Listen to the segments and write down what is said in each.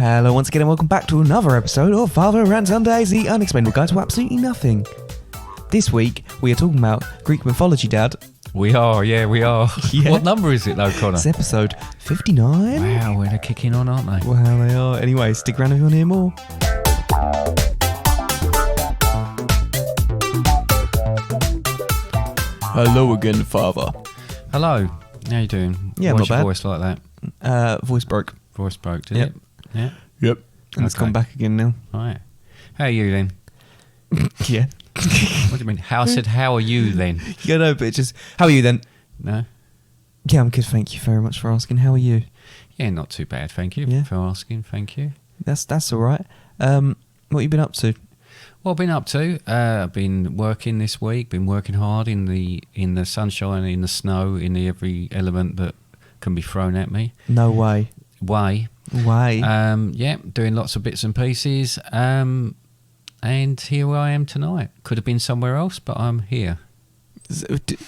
Hello once again and welcome back to another episode of Father and Sundays, the unexplainable guide to absolutely nothing. This week we are talking about Greek mythology, Dad. We are. Yeah. What number is it though, Connor? It's episode 59. Wow, they're kicking on, aren't they? Well, they are. Anyway, stick around if you want to hear more. Hello again, Father. Hello. How you doing? Yeah, Why's not your bad. voice like that? Voice broke. Voice broke, did Yep. it? Yeah. Yep. And it's Okay. gone back again now. Right. How are you then? Yeah. What do you mean? I said, how are you then? Yeah, no, but just, how are you then? No? Yeah, I'm good, thank you very much for asking. How are you? Yeah, not too bad, thank you Yeah. for asking. Thank you. That's all right. What have you been up to? What I've been up to, I've been working this week, been working hard in the sunshine, in the snow, in every element that can be thrown at me. No way. Way. Yeah, doing lots of bits and pieces. And here I am tonight. Could have been somewhere else, but I'm here.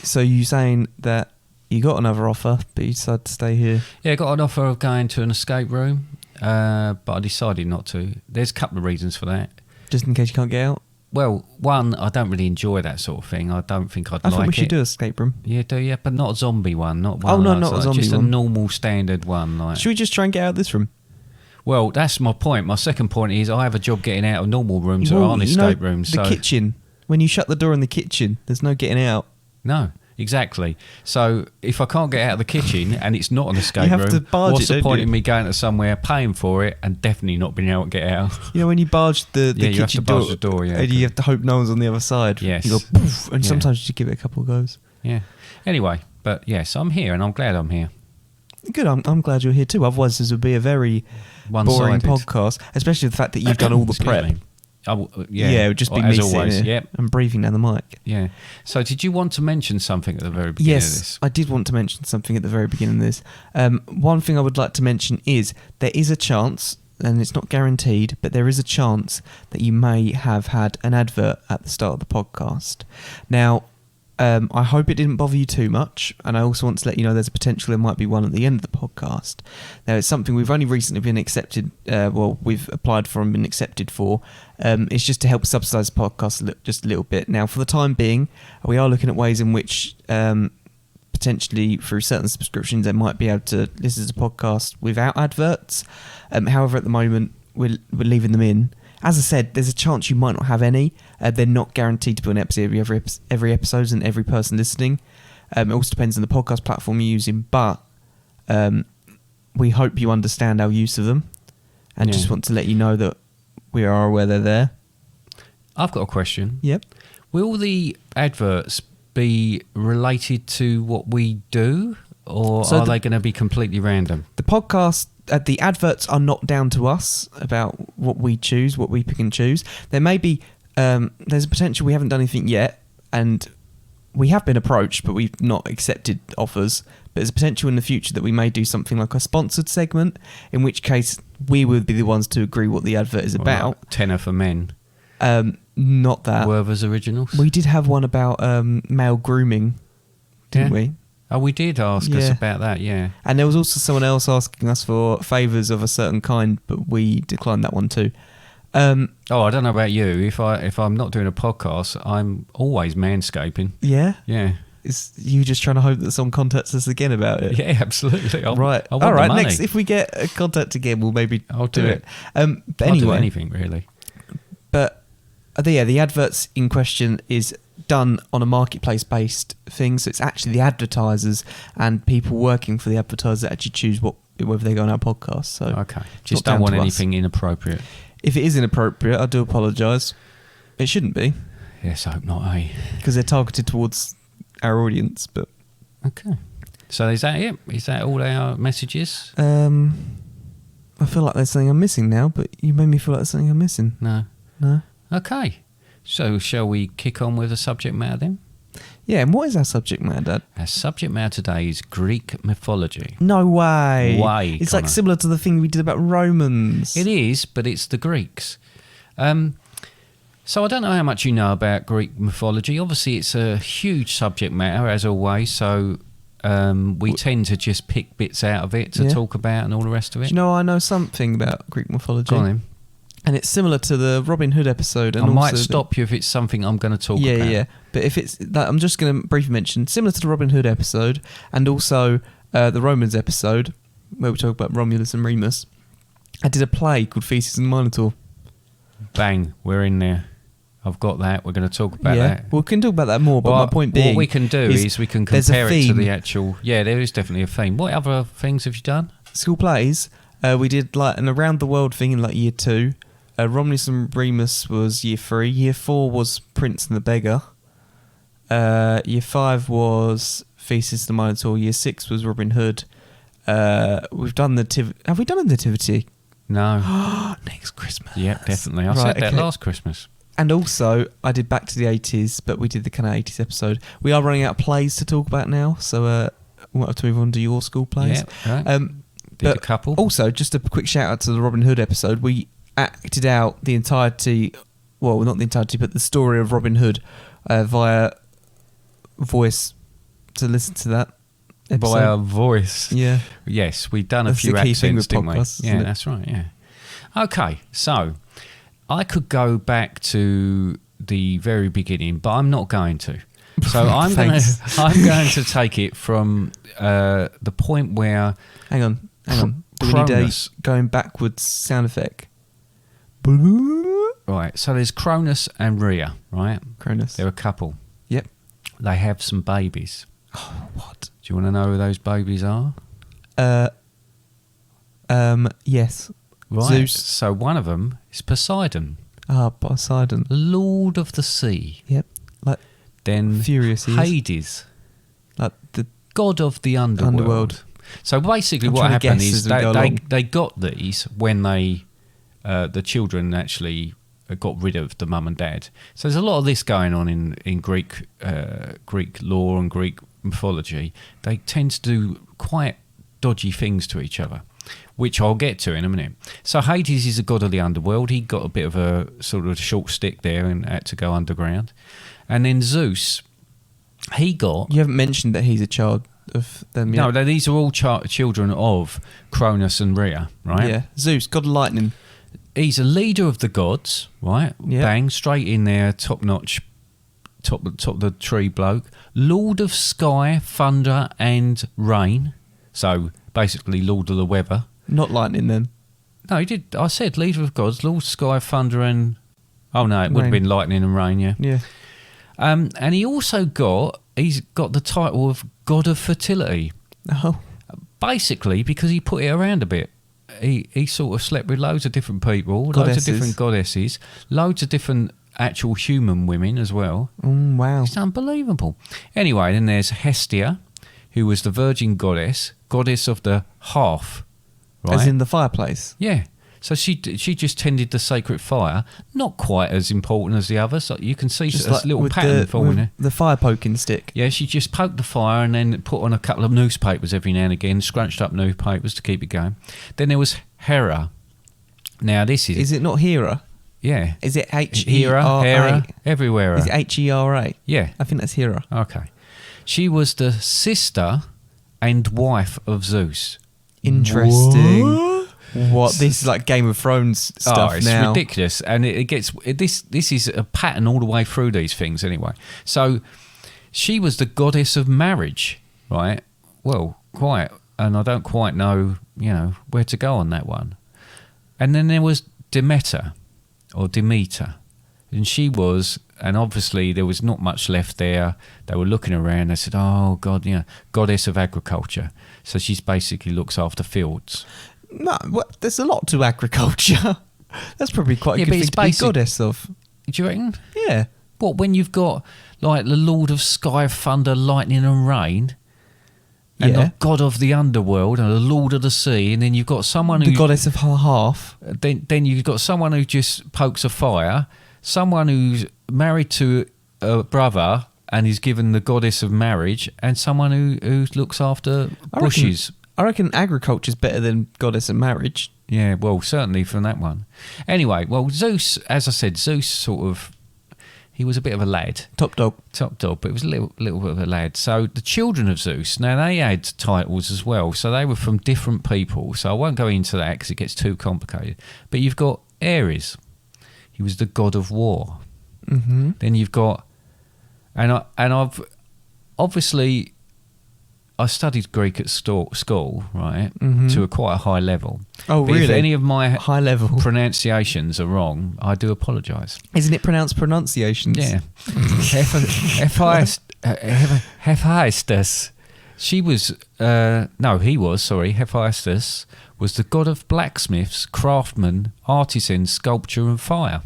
So you saying that you got another offer, but you decided to stay here? Yeah, I got an offer of going to an escape room, but I decided not to. There's a couple of reasons for that. Just in case you can't get out? Well, one, I don't really enjoy that sort of thing. I don't think I'd I like it. thought we should do an escape room. Yeah, do you? But not a zombie one. Not one. Oh, no, like, not a like, zombie just one. a normal standard one. Like. Should we just try and get out of this room? Well, that's my point. My second point is I have a job getting out of normal rooms Well, or aren't you know, escape rooms. The So kitchen. When you shut the door in the kitchen, there's no getting out. no, exactly. So if I can't get out of the kitchen and it's not an escape You have room, to barge what's it, the don't point you? in me going to somewhere, paying for it, and definitely not being able to get out? You know, when you barge the Yeah, you have kitchen to barge door, the door, yeah. and you have to hope no one's on the other side. Yes. You go poof, and Yeah. sometimes you just give it a couple of goes. Yeah. Anyway, but yes, I'm here and I'm glad I'm here. Good, I'm glad you're here too. Otherwise, this would be a very boring One-sided. podcast, especially the fact that you've done all the Excuse prep. me. Yeah, Yeah, it would just be as me always. sitting here Yep. and breathing down the mic. Yeah. So did you want to mention something at the very beginning of Yes, this? I did want to mention something at the very beginning of this. One thing I would like to mention is there is a chance, and it's not guaranteed, but there is a chance that you may have had an advert at the start of the podcast. Now, I hope it didn't bother you too much, and I also want to let you know there's a potential there might be one at the end of the podcast. Now, it's something we've only recently been accepted, we've applied for and been accepted for. It's just to help subsidise the podcast just a little bit. Now, for the time being, we are looking at ways in which potentially through certain subscriptions they might be able to listen to the podcast without adverts. However, at the moment, we're leaving them in. As I said, there's a chance you might not have any. They're not guaranteed to be an episode every episode and every person listening. It also depends on the podcast platform you're using, but we hope you understand our use of them and just want to let you know that we are aware they're there. I've got a question. Yep. Will the adverts be related to what we do, or So are they going to be completely random? The podcast, the adverts are not down to us about what we choose, what we pick and choose. There may be, there's a potential we haven't done anything yet, and we have been approached, but we've not accepted offers. But there's a potential in the future that we may do something like a sponsored segment, in which case we would be the ones to agree what the advert is about. Like Tenner for Men. Not that. Werther's Originals. We did have one about male grooming, didn't we? Oh, we did ask us Yeah. about that, yeah. And there was also someone else asking us for favours of a certain kind, but we declined that one too. Oh, I don't know about you. If I'm not doing a podcast, I'm always manscaping. Yeah? Yeah. Is you just trying to hope that someone contacts us again about it? Yeah, absolutely. Right. I want All the right. money. Next, if we get a contact again, we'll maybe I'll do it. But I'll do anyway, anything, really. but the adverts in question is done on a marketplace-based thing, so it's actually the advertisers and people working for the advertisers that actually choose whether they go on our podcast. So Okay. it's Just not don't down want to us. anything inappropriate. If it is inappropriate, I do apologise. It shouldn't be Yes, I hope not, eh? because they're targeted towards our audience. But Okay. So is that it? Is that all our messages? I feel like there's something I'm missing now. But you made me feel like there's something I'm missing. No. No. Okay. So shall we kick on with the subject matter then? Yeah. And what is our subject matter, Dad? Our subject matter today is Greek mythology. No way. Way, It's Connor. like similar to the thing we did about Romans. It is, but it's the Greeks. So I don't know how much you know about Greek mythology. Obviously, it's a huge subject matter, as always, so we tend to just pick bits out of it to talk about and all the rest of it. Do you know, I know something about Greek mythology. Go on then. And it's similar to the Robin Hood episode. And I might also stop you if it's something I'm going to talk about. Yeah. But if it's, I'm just going to briefly mention, similar to the Robin Hood episode and also the Romans episode, where we talk about Romulus and Remus, I did a play called Theseus and the Minotaur. Bang, we're in there. I've got that. We're going to talk about that. Well, we can talk about that more, but my point being... What we can do is we can compare it to the actual... Yeah, there is definitely a theme. What other things have you done? School plays. We did like an around-the-world thing in like year 2. Romulus and Remus was year 3. Year 4 was Prince and the Beggar. Year 5 was Theseus the Minotaur. Year 6 was Robin Hood. We've done the... Have we done a nativity? No. Next Christmas. Yeah, definitely. I said that last Christmas. And also, I did Back to the 80s, but we did the kind of 80s episode. We are running out of plays to talk about now, so we'll have to move on to your school plays. Yeah, right. Did a couple. Also, just a quick shout out to the Robin Hood episode. We acted out the entirety, well, not the entirety, but the story of Robin Hood via voice, to listen to that episode. Via voice. Yeah. Yes, we've done That's a few the key accents, thing with didn't podcasts, we? isn't Yeah, it? that's right, yeah. Okay, so... I could go back to the very beginning, but I'm not going to. So I'm going to take it from the point where... Hang on. Do we need a going backwards sound effect? Right, so there's Cronus and Rhea, right? Cronus. They're a couple. Yep. They have some babies. Oh, what? Do you want to know who those babies are? Yes. Right. Zeus. So one of them is Poseidon. Poseidon. Lord of the sea. Yep. Like Then Furious Hades. Like the God of the underworld. So basically what happened is they got these when they the children actually got rid of the mum and dad. So there's a lot of this going on in Greek lore and Greek mythology. They tend to do quite dodgy things to each other, which I'll get to in a minute. So Hades is a god of the underworld. He got a bit of a sort of short stick there and had to go underground. And then Zeus, he got... You haven't mentioned that he's a child of them yet. No, these are all children of Cronus and Rhea, right? Yeah. Zeus, god of lightning. He's a leader of the gods, right? Yeah. Bang, straight in there, top-notch, top of the tree bloke. Lord of sky, thunder and rain. So... basically Lord of the weather. Not lightning then. No, he did. I said leader of gods, Lord, sky, thunder and... Oh no, it would have been lightning and rain, yeah. Yeah. And he's got the title of God of Fertility. Oh. Basically, because he put it around a bit. He sort of slept with loads of different people, loads of different goddesses, loads of different actual human women as well. Wow. It's unbelievable. Anyway, then there's Hestia, who was the virgin goddess of the hearth, right? As in the fireplace? Yeah. So she just tended the sacred fire. Not quite as important as the others. So you can see just a little pattern forming there. The fire poking stick. Yeah, she just poked the fire and then put on a couple of newspapers every now and again, scrunched up newspapers to keep it going. Then there was Hera. Now this is... Is it not Hera? Yeah. Is it Hera? Hera, everywhere. Is it Hera? Yeah. I think that's Hera. Okay. She was the sister and wife of Zeus. Interesting. What? This is like Game of Thrones stuff it's now. Ridiculous. And this is a pattern all the way through these things anyway. So she was the goddess of marriage, right? Well, quite. And I don't quite know, where to go on that one. And then there was Demeter. And she was, and obviously there was not much left there. They were looking around. They said, oh, God, goddess of agriculture. So she basically looks after fields. No, there's a lot to agriculture. That's probably quite a good thing to be goddess of. Do you reckon? Yeah. What, when you've got, like, the Lord of Sky, Thunder, Lightning and Rain, and the God of the Underworld, and the Lord of the Sea, and then you've got someone who... The goddess of her half. Then you've got someone who just pokes a fire, someone who's married to a brother and is given the goddess of marriage, and someone who looks after bushes. I reckon agriculture's better than goddess of marriage. Yeah, well, certainly from that one. Anyway, well, Zeus, as I said, Zeus sort of... He was a bit of a lad. Top dog, but it was a little bit of a lad. So the children of Zeus, now they had titles as well. So they were from different people. So I won't go into that because it gets too complicated. But you've got Ares. He was the god of war. Mm-hmm. Then you've got, I've obviously, I studied Greek at school, right, to quite a high level. Oh, but really? If any of my high level pronunciations are wrong, I do apologise. Isn't it pronounced pronunciations? Yeah. Hephaestus. Hephaestus was the god of blacksmiths, craftsmen, artisans, sculpture and fire.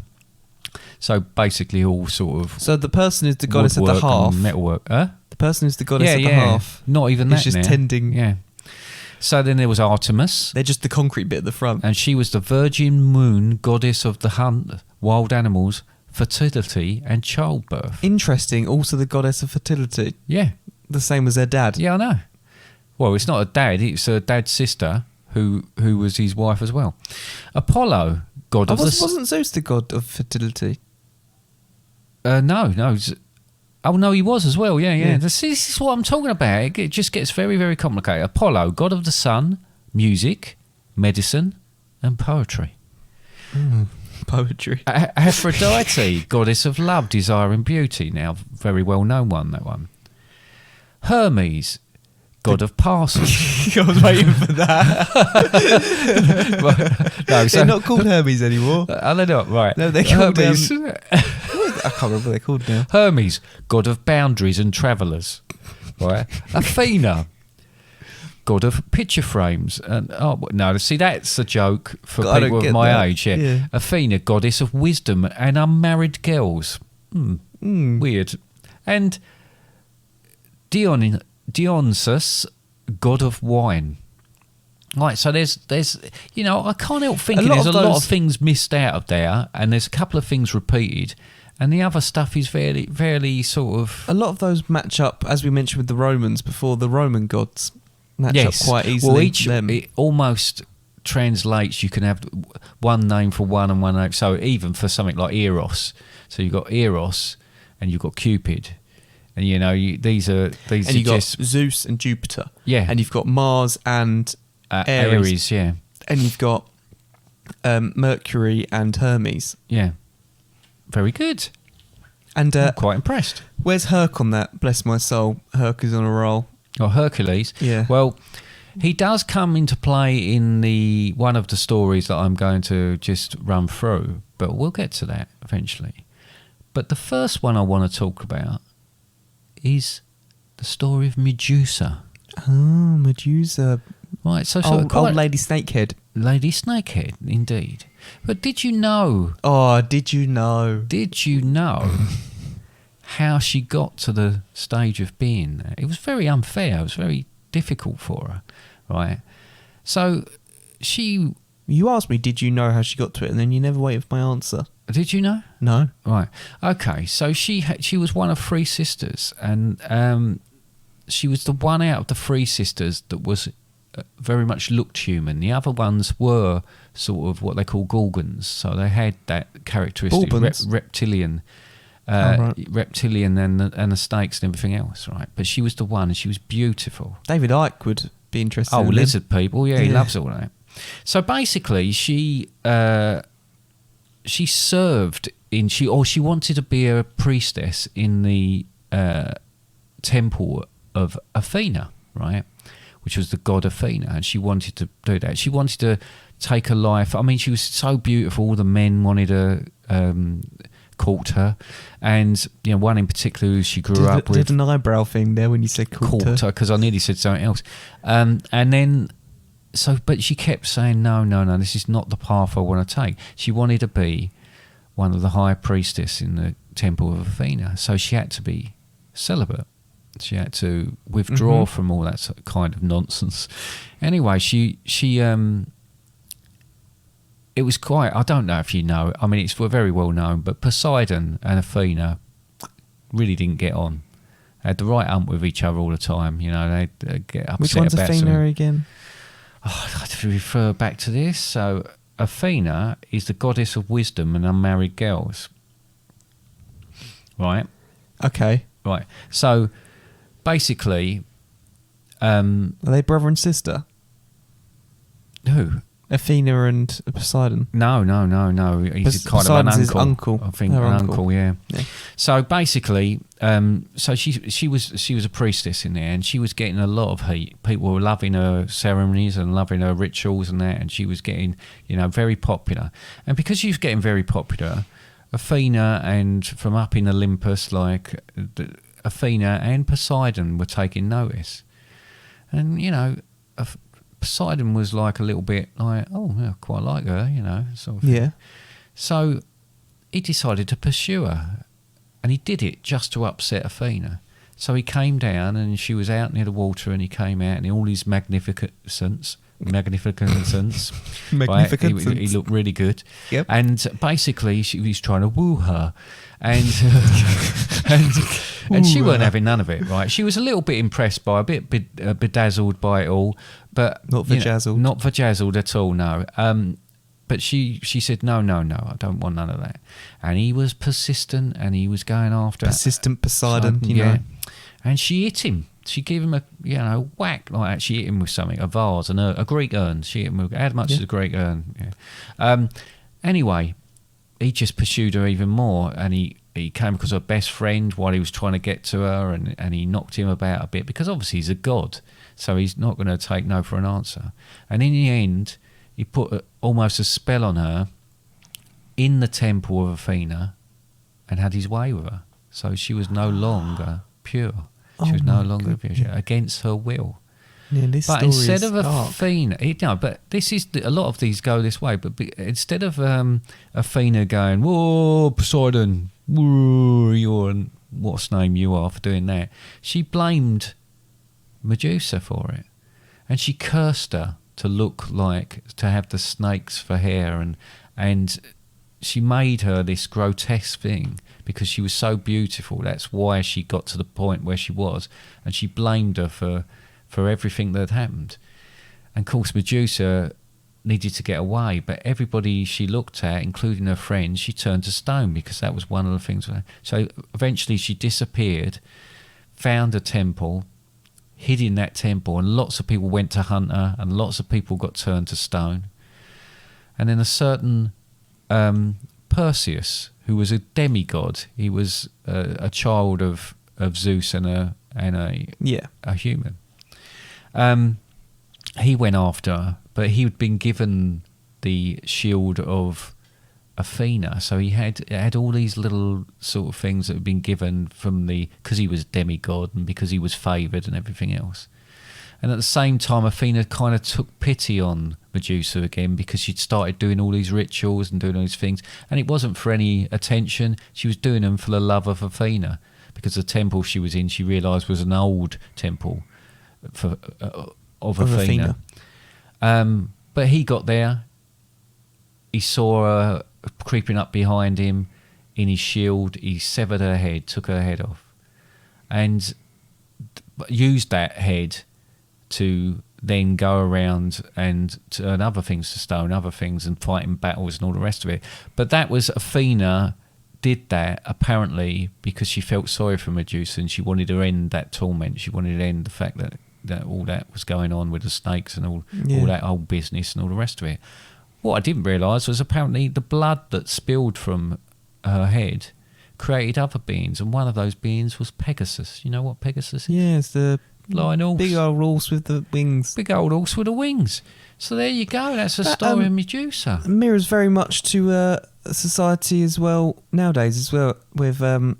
So basically all sort of... So the person is the goddess of the half. Metalwork. The person is the goddess of the half. Not even that. It's just now. tending. Yeah. So then there was Artemis. They're just the concrete bit at the front. And she was the virgin moon, goddess of the hunt, wild animals, fertility and childbirth. Interesting. Also the goddess of fertility. Yeah. The same as their dad. Yeah, I know. Well, it's not a dad. It's a dad's sister who was his wife as well. Apollo, god of the... Wasn't Zeus the god of fertility? No. Oh, no, he was as well. Yeah. This is what I'm talking about. It just gets very, very complicated. Apollo, god of the sun, music, medicine, and poetry. Poetry. Aphrodite, goddess of love, desire, and beauty. Now, very well known one, that one. Hermes, god of parcels. I was waiting for that. They're not called Hermes anymore. Are they not? Right. No, they're called Hermes. I can't remember what they're called now. Hermes, god of boundaries and travellers. Right. Athena, god of picture frames. And see, that's a joke for people of my age. Yeah. Athena, goddess of wisdom and unmarried girls. Weird. And Dionysus, god of wine. Right, so there's I can't help thinking there's a lot of things missed out of there, and there's a couple of things repeated, and the other stuff is fairly, fairly sort of... A lot of those match up, as we mentioned with the Romans before, the Roman gods match up quite easily. Well, it almost translates, you can have one name for one and one name, so even for something like Eros, so you've got Eros and you've got Cupid. And these are you've got Zeus and Jupiter. Yeah. And you've got Mars and Ares, yeah. And you've got Mercury and Hermes. Yeah. Very good. And I'm quite impressed. Where's Herc on that? Bless my soul. Herc is on a roll. Oh, Hercules. Yeah. Well, he does come into play in one of the stories that I'm going to just run through, but we'll get to that eventually. But the first one I want to talk about is the story of Medusa. Oh, Medusa. Right, so old Lady Snakehead. Lady Snakehead, indeed. But did you know... Oh, did you know? Did you know how she got to the stage of being there? It was very unfair. It was very difficult for her, right? So she... You asked me, did you know how she got to it, and then you never waited for my answer. Did you know? No. Right. Okay, so she was one of three sisters, and she was the one out of the three sisters that was... very much looked human. The other ones were sort of what they call Gorgons, so they had that characteristic reptilian, reptilian and the snakes and everything else, right? But she was the one, and she was beautiful. David Icke would be interested. Oh, lizard people, yeah, he loves all that. So basically, she served in she wanted to be a priestess in the temple of Athena, right? Which was the god Athena, and she wanted to do that. She wanted to take her life. I mean, she was so beautiful. All the men wanted to court her, and one in particular who she grew up with. Did an eyebrow thing there when you said court her? Because I nearly said something else. And then, but she kept saying, no, this is not the path I want to take. She wanted to be one of the high priestess in the temple of Athena, so she had to be celibate. She had to withdraw from all that kind of nonsense. Anyway, she it was quite, I don't know if you know, I mean, it's very well known, but Poseidon and Athena really didn't get on. They had the right hump with each other all the time, they'd get upset. Which one's about Athena something. again? Oh, I have to refer back to this. So Athena is the goddess of wisdom and unmarried girls. right? Okay. Right. So, basically... are they brother and sister? Who? Athena and Poseidon. No. He's kind Poseidon's of an his uncle. I think Her an uncle. yeah. So basically, so she was a priestess in there, and she was getting a lot of heat. People were loving her ceremonies and loving her rituals and that, and she was getting, very popular. And because she was getting very popular, Athena and from up in Olympus, Athena and Poseidon were taking notice. And, Poseidon was like a little bit like, oh, I quite like her, sort of. Yeah. So he decided to pursue her, and he did it just to upset Athena. So he came down, and she was out near the water, and he came out in all his magnificence. Right? He looked really good. Yep. And basically, she was trying to woo her, and and she weren't having none of it. Right? She was a little bit impressed by, a bit bedazzled by it all, but not vajazzled. Not vajazzled at all. No. But she said, no, I don't want none of that. And he was persistent, and he was going after persistent Poseidon, you know. And she hit him. She gave him a whack like that. She hit him with something, a vase and a Greek urn. She hit him with as much as a Greek urn. Yeah. Anyway, he just pursued her even more, and he came because her best friend while he was trying to get to her, and he knocked him about a bit because obviously he's a god, so he's not going to take no for an answer. And in the end, he put almost a spell on her in the temple of Athena, and had his way with her. So she was no longer pure. She was no longer pure, against her will. Yeah, this but story instead is of Athena, but this is a lot of these go this way. But instead of Athena going, "Whoa, Poseidon, whoa, you're what's name you are for doing that," she blamed Medusa for it, and she cursed her to have the snakes for hair, and she made her this grotesque thing because she was so beautiful. That's why she got to the point where she was, and she blamed her for everything that had happened. And of course, Medusa needed to get away, but everybody she looked at, including her friends, she turned to stone because that was one of the things. So eventually she disappeared, found a temple, hid in that temple, and lots of people went to hunt her, and lots of people got turned to stone. And then a certain Perseus, who was a demigod, he was a child of Zeus and a human. He went after her, but he had been given the shield of Athena, so he had all these little sort of things that had been given because he was demigod and because he was favoured and everything else. And at the same time, Athena kind of took pity on Medusa again because she'd started doing all these rituals and doing all these things, and it wasn't for any attention. She was doing them for the love of Athena, because the temple she was in, she realised, was an old temple of Athena. But he got there. He saw her creeping up behind him in his shield. He severed her head, took her head off, and used that head to then go around and turn other things to stone, other things, and fight in battles and all the rest of it. But that was Athena did that apparently because she felt sorry for Medusa, and she wanted to end that torment. She wanted to end the fact that all that was going on with the snakes and all that old business and all the rest of it. What I didn't realise was apparently the blood that spilled from her head created other beings, and one of those beings was Pegasus. You know what Pegasus is? Yeah, it's the flying horse. Big old horse with the wings. Big old horse with the wings. So there you go. That's the story of Medusa. Mirrors very much to society as well nowadays as well, with a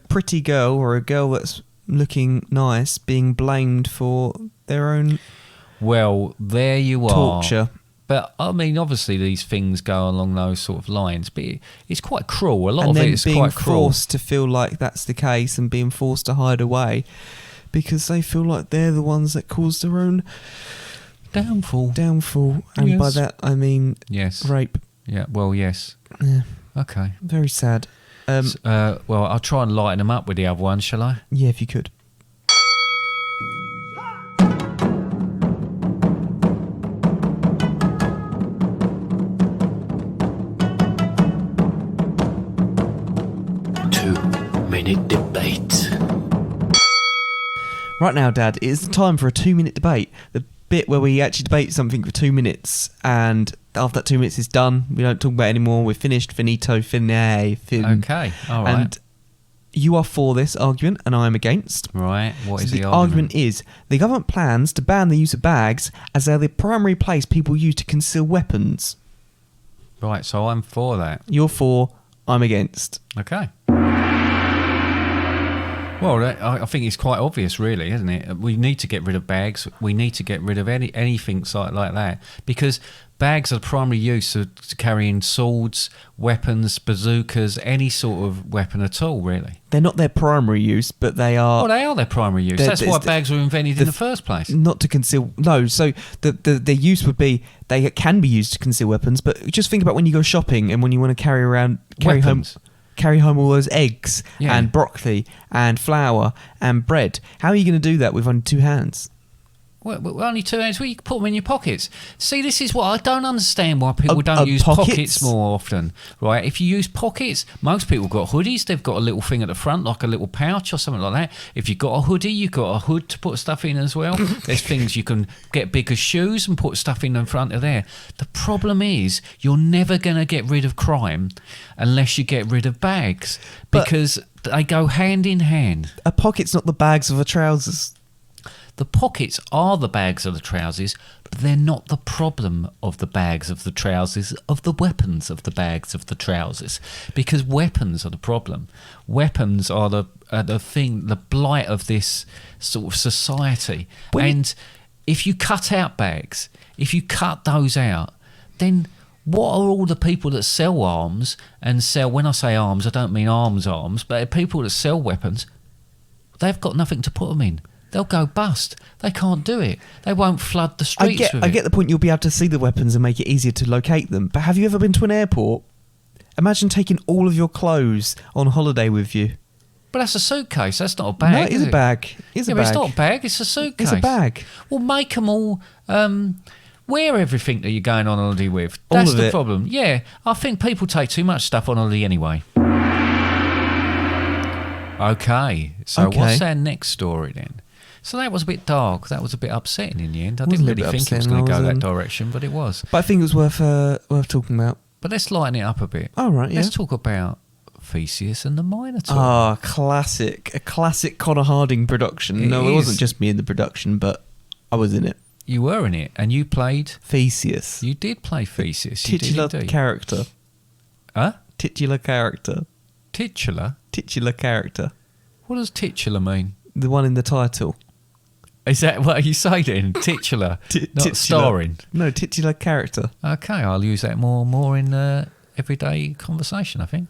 pretty girl or a girl that's looking nice being blamed for their own there you are. Torture. But I mean, obviously these things go along those sort of lines, but it's quite cruel. A lot of it is quite cruel. And then being forced to feel like that's the case and being forced to hide away because they feel like they're the ones that caused their own downfall. And by that I mean rape. Yeah, well, yes. Yeah. Okay. Very sad. Well, I'll try and lighten them up with the other one, shall I? Yeah, if you could. Two Right now, Dad, it is the time for a 2-minute debate. The bit where we actually debate something for 2 minutes, and after that 2 minutes is done, we don't talk about it anymore. We're finished. Finito. Fin. Okay, all right. And you are for this argument, and I am against. Right. What is the argument? Is the government plans to ban the use of bags as they're the primary place people use to conceal weapons. Right. So I'm for that. You're for. I'm against. Okay. Well, I think it's quite obvious, really, isn't it? We need to get rid of bags. We need to get rid of anything like that, because bags are the primary use of carrying swords, weapons, bazookas, any sort of weapon at all, really. They're not their primary use, but they are... Well, they are their primary use. That's why bags were invented in the first place. Not to conceal... No, so the use would be... They can be used to conceal weapons, but just think about when you go shopping and when you want to carry home all those eggs and broccoli and flour and bread. How are you going to do that with only 2 hands? Well, only 2 hands. Well, you can put them in your pockets. See, this is what I don't understand, why people don't use pockets more often, right? If you use pockets, most people have got hoodies. They've got a little thing at the front, like a little pouch or something like that. If you've got a hoodie, you've got a hood to put stuff in as well. There's things you can get bigger shoes and put stuff in front of there. The problem is you're never going to get rid of crime unless you get rid of bags, because they go hand in hand. A pocket's not the bags of the trousers. The pockets are the bags of the trousers, but they're not the problem of the bags of the trousers, of the weapons of the bags of the trousers, because weapons are the problem. Weapons are the thing, the blight of this sort of society. And if you cut out bags, if you cut those out, then what are all the people that sell arms and sell, when I say arms, I don't mean arms, but people that sell weapons, they've got nothing to put them in. They'll go bust. They can't do it. They won't flood the streets with it. I get the point. You'll be able to see the weapons and make it easier to locate them. But have you ever been to an airport? Imagine taking all of your clothes on holiday with you. But that's a suitcase. That's not a bag. No, it is a bag. But it's not a bag. It's a suitcase. It's a bag. Well, make them all wear everything that you're going on holiday with. That's the problem. Yeah, I think people take too much stuff on holiday anyway. Okay, so what's our next story then? So that was a bit dark. That was a bit upsetting in the end. I didn't really think it was going to go that direction, but it was. But I think it was worth talking about. But let's lighten it up a bit. Oh, right, yeah. Let's talk about Theseus and the Minotaur. Ah, classic. A classic Connor Harding production. It wasn't just me in the production, but I was in it. You were in it, and you played... Theseus. You did play Theseus. Titular character. Huh? Titular character. Titular? Titular character. What does titular mean? The one in the title. Is that what you say then? Titular, not starring? No, titular character. Okay, I'll use that more in everyday conversation, I think.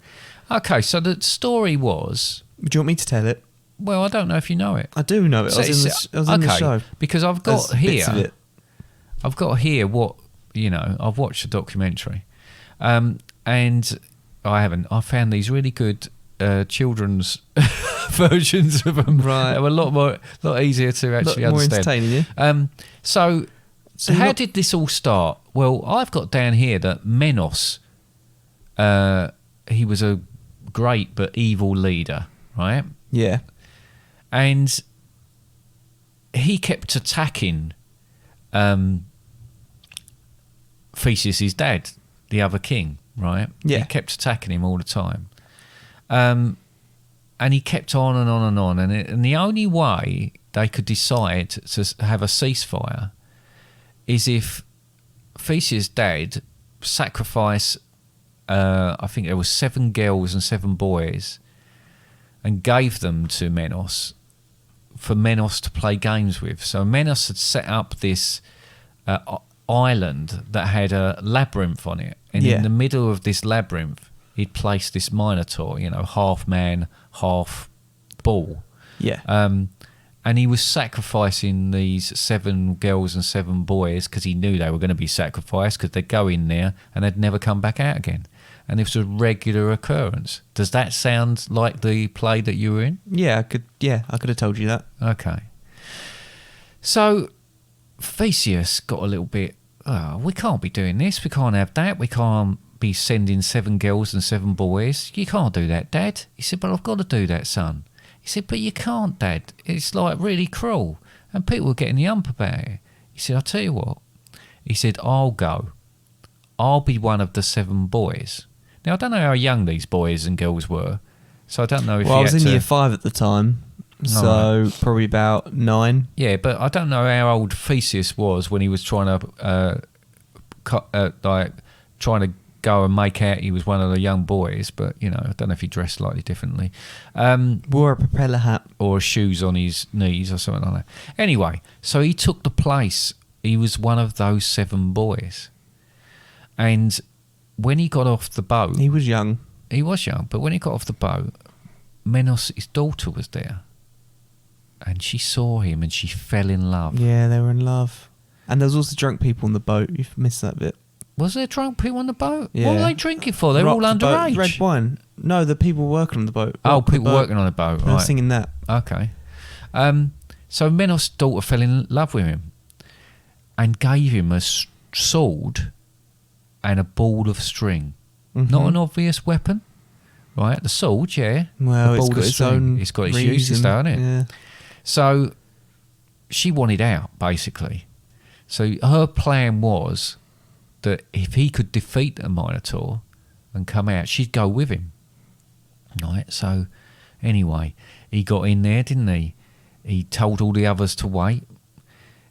Okay, so the story was... Do you want me to tell it? Well, I don't know if you know it. I do know it. I was in the show. Because I've got here... I've got here what... I've watched a documentary. And I haven't. I found these really good children's versions of them. Right. They were a lot easier to actually understand. More entertaining, yeah. So how did this all start? Well, I've got down here that Menos, he was a great but evil leader, right? Yeah. And he kept attacking Theseus' dad, the other king, right? Yeah. He kept attacking him all the time. And he kept on and on and on. And the only way they could decide to have a ceasefire is if Theseus' dad sacrificed, I think there were 7 girls and 7 boys, and gave them to Menos for Menos to play games with. So Menos had set up this island that had a labyrinth on it. And in the middle of this labyrinth, he'd placed this Minotaur, half man, half bull. Yeah. And he was sacrificing these 7 girls and 7 boys because he knew they were going to be sacrificed, because they'd go in there and they'd never come back out again. And this was a regular occurrence. Does that sound like the play that you were in? Yeah, I could have told you that. Okay. So Theseus got a little bit, we can't be doing this. We can't have that. We can't be sending 7 girls and 7 boys. You can't do that, Dad. He said, but I've got to do that, son. He said, but you can't, Dad. It's like really cruel. And people were getting the ump about it. He said, I'll tell you what. He said, I'll go. I'll be one of the 7 boys. Now, I don't know how young these boys and girls were. So I don't know if I was in year 5 at the time. So right. Probably about 9. Yeah, but I don't know how old Theseus was when he was trying to trying to go and make out he was one of the young boys. But I don't know if he dressed slightly differently. Wore a propeller hat or shoes on his knees or something like that. Anyway, so he took the place. He was one of those 7 boys, and when he got off the boat, he was young. He was young, but when he got off the boat, Menos, his daughter, was there. And she saw him and she fell in love. Yeah, they were in love. And there was also drunk people on the boat. You've missed that bit. Was there drunk people on the boat? Yeah. What were they drinking for? They were all underage. Red wine. No, the people working on the boat. Oh, people working on the boat. They were singing that. Okay. So Menos' daughter fell in love with him and gave him a sword and a ball of string. Mm-hmm. Not an obvious weapon, right? The sword, yeah. Well, it's got its own It's got its uses, though, hasn't it? Yeah. So she wanted out, basically. So her plan was that if he could defeat the Minotaur and come out, she'd go with him. Right? So anyway, he got in there, didn't he? He told all the others to wait.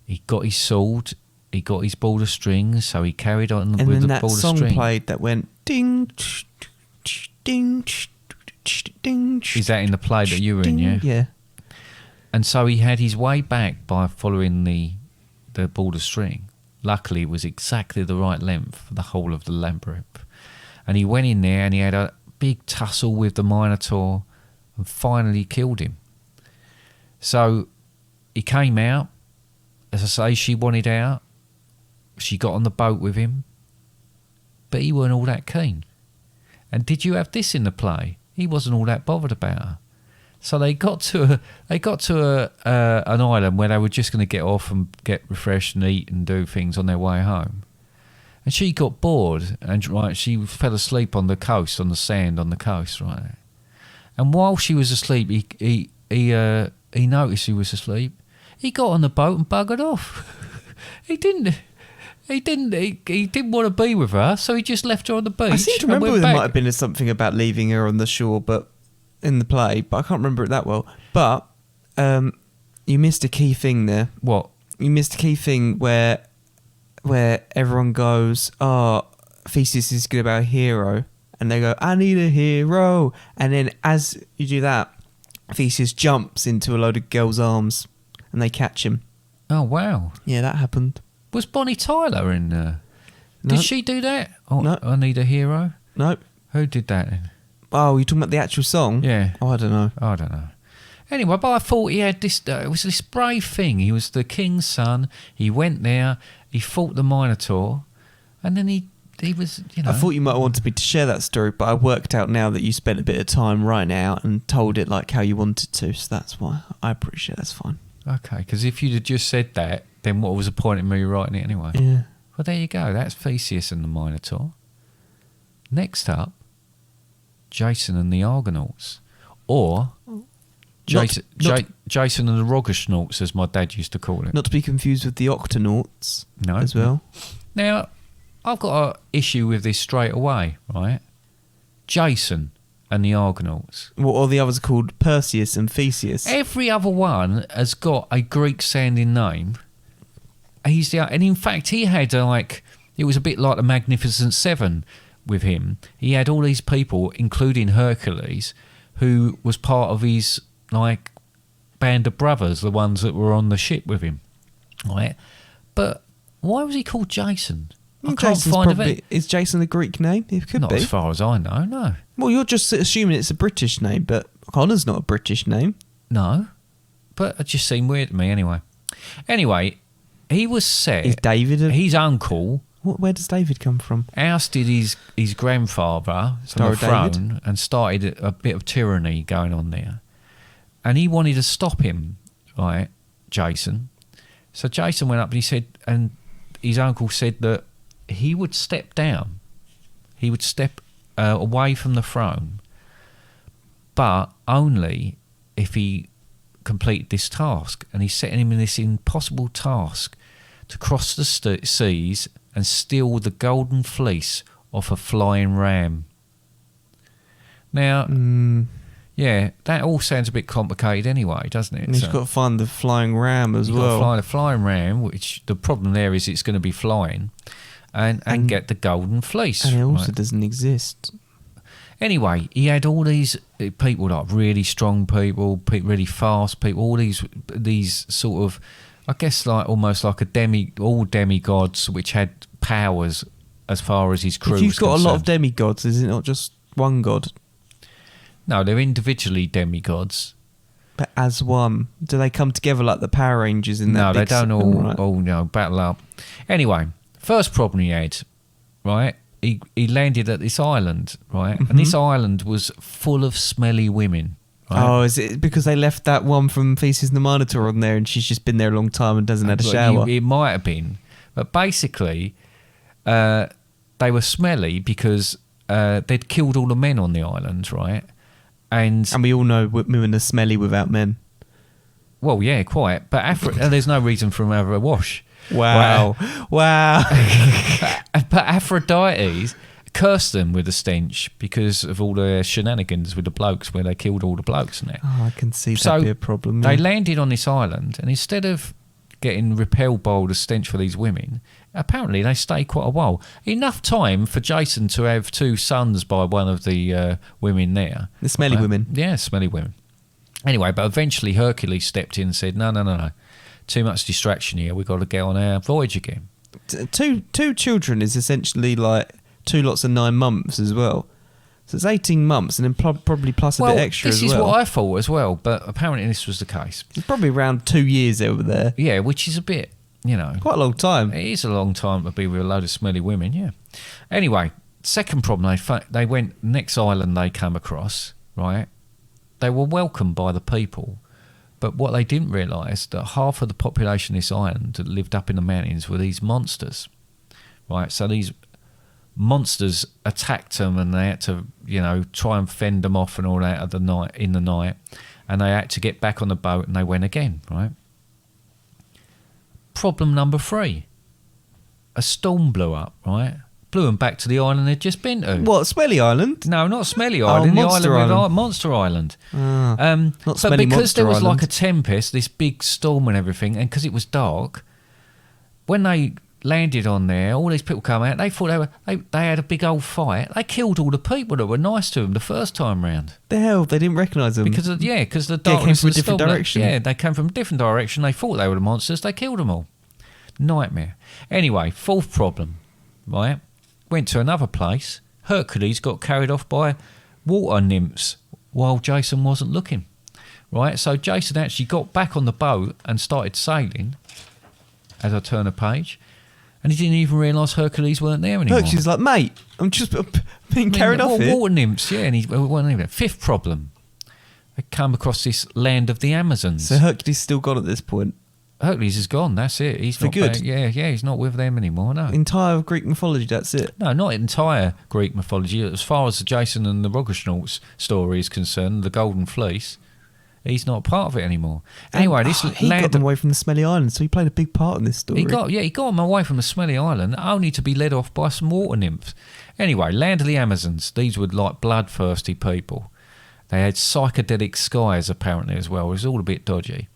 He got his sword. He got his ball of string, so he carried on with the ball of string. And then that song played that went ding, ding, ding. Is that in the play that you were in, yeah? Yeah. And so he had his way back by following the ball of string. Luckily, it was exactly the right length for the whole of the labyrinth. And he went in there and he had a big tussle with the Minotaur and finally killed him. So he came out. As I say, she wanted out. She got on the boat with him. But he weren't all that keen. And did you have this in the play? He wasn't all that bothered about her. So they got to an island where they were just going to get off and get refreshed and eat and do things on their way home. And she got bored and she fell asleep on the coast, on the sand on the coast, right. And while she was asleep, he noticed she was asleep. He got on the boat and buggered off. He didn't want to be with her, so he just left her on the beach. I seem to remember there might have been something about leaving her on the shore, but in the play, but I can't remember it that well. But you missed a key thing there. What? You missed a key thing where everyone goes, "Oh, Theseus is good about a hero," and they go, "I need a hero," and then as you do that, Theseus jumps into a load of girls' arms, and they catch him. Oh wow! Yeah, that happened. Was Bonnie Tyler in there? No. Did she do that? Oh, No. I need a hero. No. Who did that then? Oh, you're talking about the actual song? Yeah. Oh, I don't know. Anyway, but I thought he had this. It was this brave thing. He was the king's son. He went there. He fought the Minotaur, and then he was. I thought you might want me to share that story, but I worked out now that you spent a bit of time writing it out and told it like how you wanted to. So that's why I appreciate. That's fine. Okay, because if you'd have just said that, then what was the point in me writing it anyway? Yeah. Well, there you go. That's Theseus and the Minotaur. Next up, Jason and the Argonauts, or Jason and the Rogasnauts, as my dad used to call it. Not to be confused with the Octonauts as well. Now, I've got an issue with this straight away, right? Jason and the Argonauts. Well, all the others are called Perseus and Theseus. Every other one has got a Greek-sounding name. And in fact, he had it was a bit like the Magnificent Seven with him. He had all these people, including Hercules, who was part of his band of brothers, the ones that were on the ship with him, right? But why was he called Jason? I can't find it. Is Jason a Greek name? It could not be. As far as I know, no. Well, you're just assuming it's a British name, but Connor's not a British name. No, but it just seemed weird to me anyway. Anyway, he was set. Is David his uncle? Where does David come from? Ousted his grandfather from the throne and started a bit of tyranny going on there. And he wanted to stop him, right, Jason. So Jason went up and he said, and his uncle said that he would step down. He would step away from the throne, but only if he completed this task, and he's setting him in this impossible task to cross the seas and steal the golden fleece off a flying ram. Now, yeah, that all sounds a bit complicated anyway, doesn't it? And he's got to find the flying ram as well. You've got to find a flying ram, which the problem there is it's going to be flying, and get the golden fleece. And it also doesn't exist. Anyway, he had all these people, like really strong people, really fast people, all these sort of, I guess, like almost like all demigods, which had powers as far as his crew was concerned. If you've got a lot of demigods, is it not just one god? No, they're individually demigods. But as one, do they come together like the Power Rangers in that? No, they don't all battle up. Anyway, first problem he had, right? He landed at this island, right? Mm-hmm. And this island was full of smelly women. Right? Oh, is it because they left that one from Theseus and the Minotaur on there, and she's just been there a long time and doesn't have a shower? It might have been, but basically, they were smelly because they'd killed all the men on the island, right? And we all know women are smelly without men. Well, yeah, quite. But there's no reason for them to have a wash. Wow. Wow. But Aphrodite cursed them with a stench because of all the shenanigans with the blokes where they killed all the blokes and that. Oh, I can see that'd be a problem. Yeah. They landed on this island, and instead of getting repelled by all the stench for these women, apparently they stayed quite a while. Enough time for Jason to have 2 sons by one of the women there. The smelly women. Yeah, smelly women. Anyway, but eventually Hercules stepped in and said, no. Too much distraction here. We've got to get on our voyage again. Two children is essentially like 2 lots of 9 months as well. So it's 18 months and then probably plus a bit extra as well. This is what I thought as well, but apparently this was the case. It's probably around 2 years over there. Yeah, which is a bit, quite a long time. It is a long time to be with a load of smelly women, yeah. Anyway, second problem, they went, next island they came across, right? They were welcomed by the people. But what they didn't realise, that half of the population of this island that lived up in the mountains were these monsters, right? So these monsters attacked them, and they had to, try and fend them off and all that in the night, and they had to get back on the boat, and they went again, right? Problem number 3, a storm blew up, right? Blew them back to the island they'd just been to. What, Smelly Island? No, not Smelly Island. Monster Island. Monster Island. Not but Smelly because Monster there was Island. like a tempest, this big storm and everything, and because it was dark, when they landed on there, all these people come out. They thought they had a big old fight. They killed all the people that were nice to them the first time round. The hell, they didn't recognise them because the darkness came from a different direction. Yeah, they came from a different direction. They thought they were the monsters. They killed them all. Nightmare. Anyway, fourth problem, right? Went to another place. Hercules got carried off by water nymphs while Jason wasn't looking. Right, so Jason actually got back on the boat and started sailing. As I turn a page, and he didn't even realise Hercules weren't there anymore. Hercules was like, mate, I'm just being carried off here. Water nymphs, yeah, and he wasn't even there. Fifth problem, they come across this land of the Amazons. So Hercules still gone at this point. Hercules is gone. That's it. He's for not good. Back. Yeah, he's not with them anymore. No. Entire Greek mythology. That's it. No, not entire Greek mythology. As far as the Jason and the Argonauts story is concerned, the Golden Fleece, he's not part of it anymore. Anyway, he got them away from the Smelly Island, so he played a big part in this story. He got them away from the Smelly Island, only to be led off by some water nymphs. Anyway, land of the Amazons. These were like bloodthirsty people. They had psychedelic skies apparently as well. It was all a bit dodgy.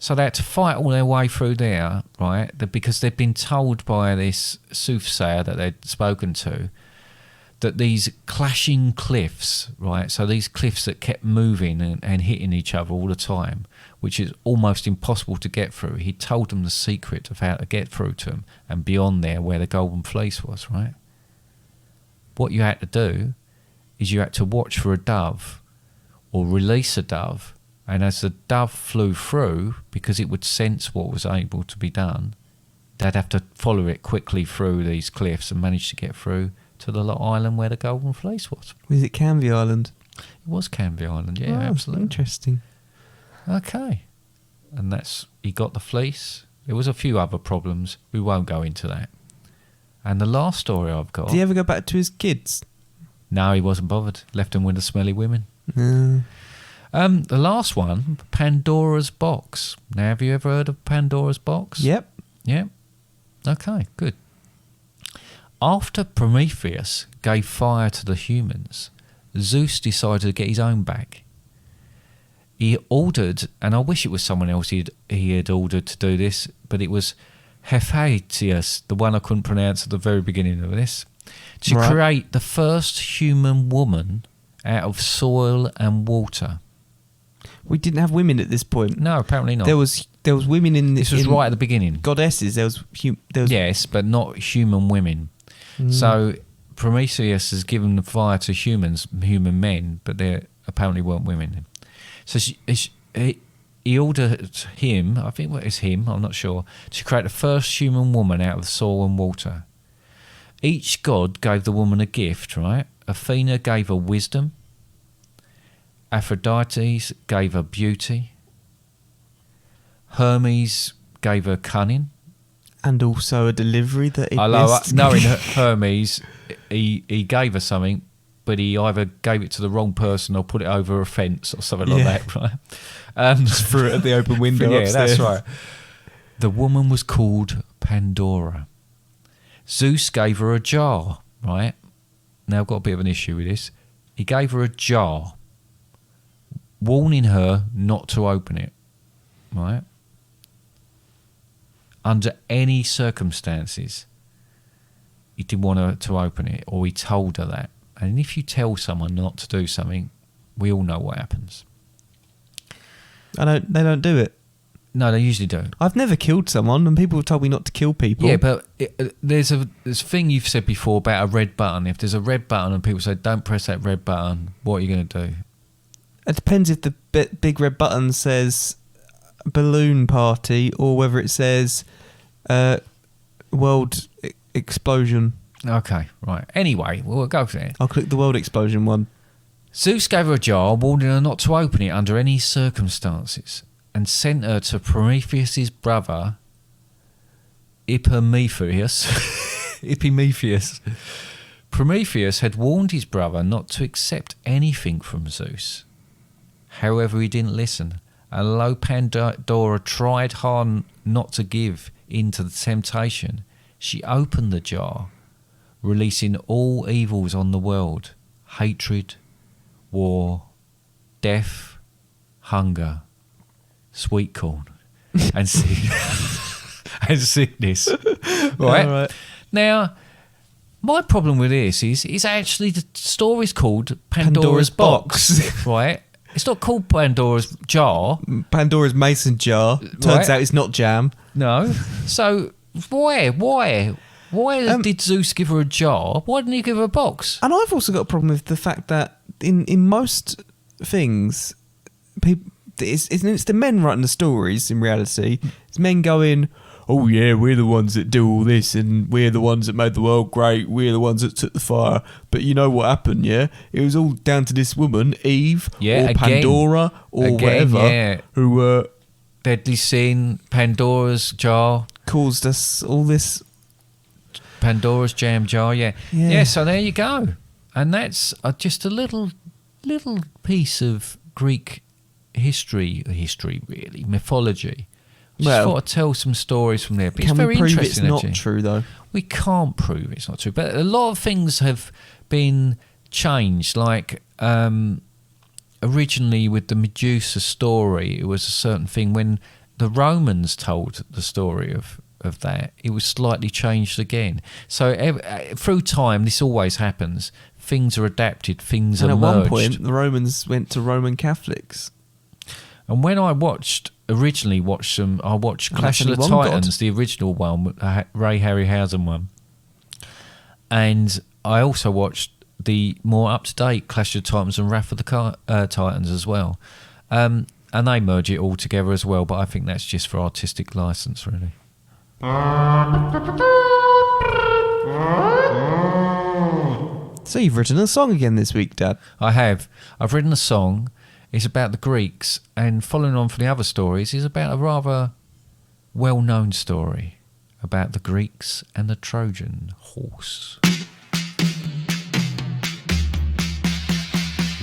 So they had to fight all their way through there, right? Because they'd been told by this soothsayer that they'd spoken to that these clashing cliffs, right? So these cliffs that kept moving and hitting each other all the time, which is almost impossible to get through. He told them the secret of how to get through to them and beyond there where the Golden Fleece was, right? What you had to do is you had to watch for a dove or release a dove. And as the dove flew through, because it would sense what was able to be done, they'd have to follow it quickly through these cliffs and manage to get through to the island where the Golden Fleece was. Was it Canvey Island? It was Canvey Island, yeah, absolutely. Interesting. Okay. And he got the fleece. There was a few other problems. We won't go into that. And the last story I've got... Did he ever go back to his kids? No, he wasn't bothered. Left them with the smelly women. No. The last one, Pandora's box. Now, have you ever heard of Pandora's box? Yep. Okay, good. After Prometheus gave fire to the humans, Zeus decided to get his own back. He ordered, and I wish it was someone else he had ordered to do this, but it was Hephaestus, the one I couldn't pronounce at the very beginning of this, to create the first human woman out of soil and water. We didn't have women at this point. No, apparently not. There was women in this. This was right at the beginning. Goddesses. There was yes, but not human women. So Prometheus has given the fire to human men, but they apparently weren't women. So he ordered him, I think it was him, I'm not sure, to create the first human woman out of soil and water. Each god gave the woman a gift, right? Athena gave her wisdom. Aphrodite gave her beauty. Hermes gave her cunning. And also a delivery that he missed. Knowing Hermes, he gave her something, but he either gave it to the wrong person or put it over a fence or something like that, right? Just threw it at the open window upstairs. That's right. The woman was called Pandora. Zeus gave her a jar, right? Now I've got a bit of an issue with this. He gave her a jar, warning her not to open it, right? Under any circumstances, he didn't want her to open it, or he told her that. And if you tell someone not to do something, we all know what happens. They don't do it. No, they usually don't. I've never killed someone, and people have told me not to kill people. Yeah, but there's a thing you've said before about a red button. If there's a red button and people say, don't press that red button, what are you going to do? It depends if the big red button says balloon party or whether it says world explosion. Okay, right. Anyway, we'll go for it. I'll click the world explosion one. Zeus gave her a jar, warning her not to open it under any circumstances, and sent her to Prometheus' brother, Epimetheus. Prometheus had warned his brother not to accept anything from Zeus. However, he didn't listen. And although Pandora tried hard not to give in to the temptation, she opened the jar, releasing all evils on the world: hatred, war, death, hunger, sweet corn, and sickness. Right? Now, my problem with this is actually the story's called Pandora's Box. Right? It's not called Pandora's jar. Pandora's mason jar. Turns out it's not jam. No. So why did Zeus give her a jar? Why didn't he give her a box? And I've also got a problem with the fact that in most things, it's the men writing the stories. In reality, it's men going, "Oh yeah, we're the ones that do all this, and we're the ones that made the world great. We're the ones that took the fire. But you know what happened? Yeah, it was all down to this woman, Eve, or Pandora, or whatever, who deadly sin, Pandora's jar caused us all this." Pandora's jam jar, yeah. So there you go, and that's just a little piece of Greek history, really, mythology. Just thought I'd tell some stories from there. But can it's very we prove interesting, it's not true, though? We can't prove it's not true, but a lot of things have been changed. Like originally with the Medusa story, it was a certain thing. When the Romans told the story of that, it was slightly changed again. So through time, this always happens. Things are adapted, things are merged. And at one point, the Romans went to Roman Catholics. And when I originally watched them, I watched Clash of the Titans, the original one, Ray Harryhausen one. And I also watched the more up-to-date Clash of the Titans and Wrath of the Titans as well. And they merge it all together as well, but I think that's just for artistic license, really. So you've written a song again this week, Dad? I have. I've written a song. It's about the Greeks, and following on from the other stories is about a rather well-known story about the Greeks and the Trojan horse.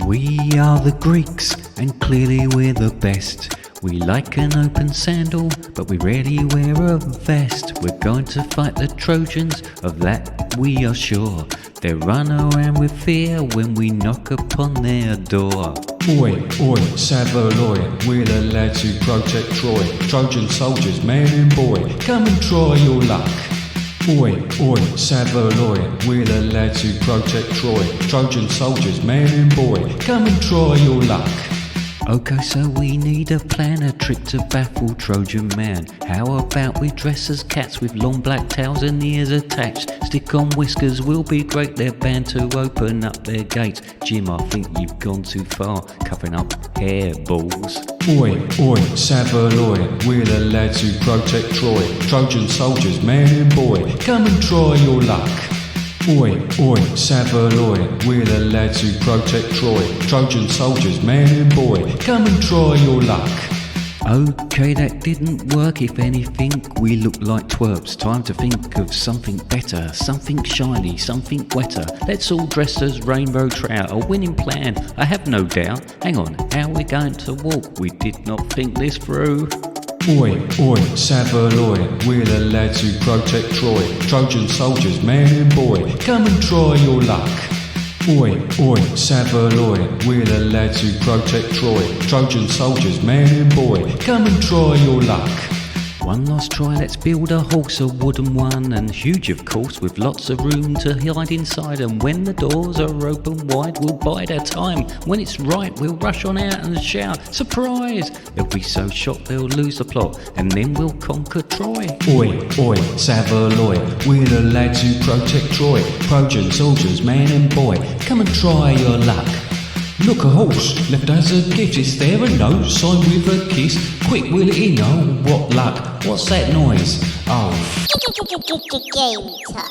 We are the Greeks, and clearly we're the best. We like an open sandal, but we rarely wear a vest. We're going to fight the Trojans, of that we are sure. They run around with fear when we knock upon their door. Oi, oi, Savaloi, we're the lads who protect Troy. Trojan soldiers, man and boy, come and try your luck. Oi, oi, Savaloi, we're the lads who protect Troy. Trojan soldiers, man and boy, come and try your luck. Okay, so we need a plan, a trick to baffle Trojan man. How about we dress as cats with long black tails and ears attached? Stick on whiskers will be great, they're bound to open up their gates. Jim, I think you've gone too far, covering up hairballs. Oi, oi, Savaloi, we're the lads who protect Troy. Trojan soldiers, man and boy, come and try your luck. Oi, oi, Savaloi, we're the lads who protect Troy. Trojan soldiers, man and boy, come and try your luck. Okay, that didn't work. If anything, we look like twerps. Time to think of something better, something shiny, something wetter. Let's all dress as rainbow trout. A winning plan, I have no doubt. Hang on, how are we going to walk? We did not think this through. Oi, oi, Savaloi, we're the lads who protect Troy. Trojan soldiers, man and boy, come and try your luck. Oi, oi, Savaloi, we're the lads who protect Troy. Trojan soldiers, man and boy, come and try your luck. One last try, let's build a horse, a wooden one, and huge of course, with lots of room to hide inside. And when the doors are open wide, we'll bide our time. When it's right, we'll rush on out and shout, surprise! They'll be so shocked they'll lose the plot, and then we'll conquer Troy. Oi, oi, Savaloi, we're the lads who protect Troy. Trojan soldiers, man and boy, come and try your luck. Look, a horse, left as a gift. Is there a note signed with a kiss? Quick, will it in? Oh, what luck. What's that noise? Oh. Game time.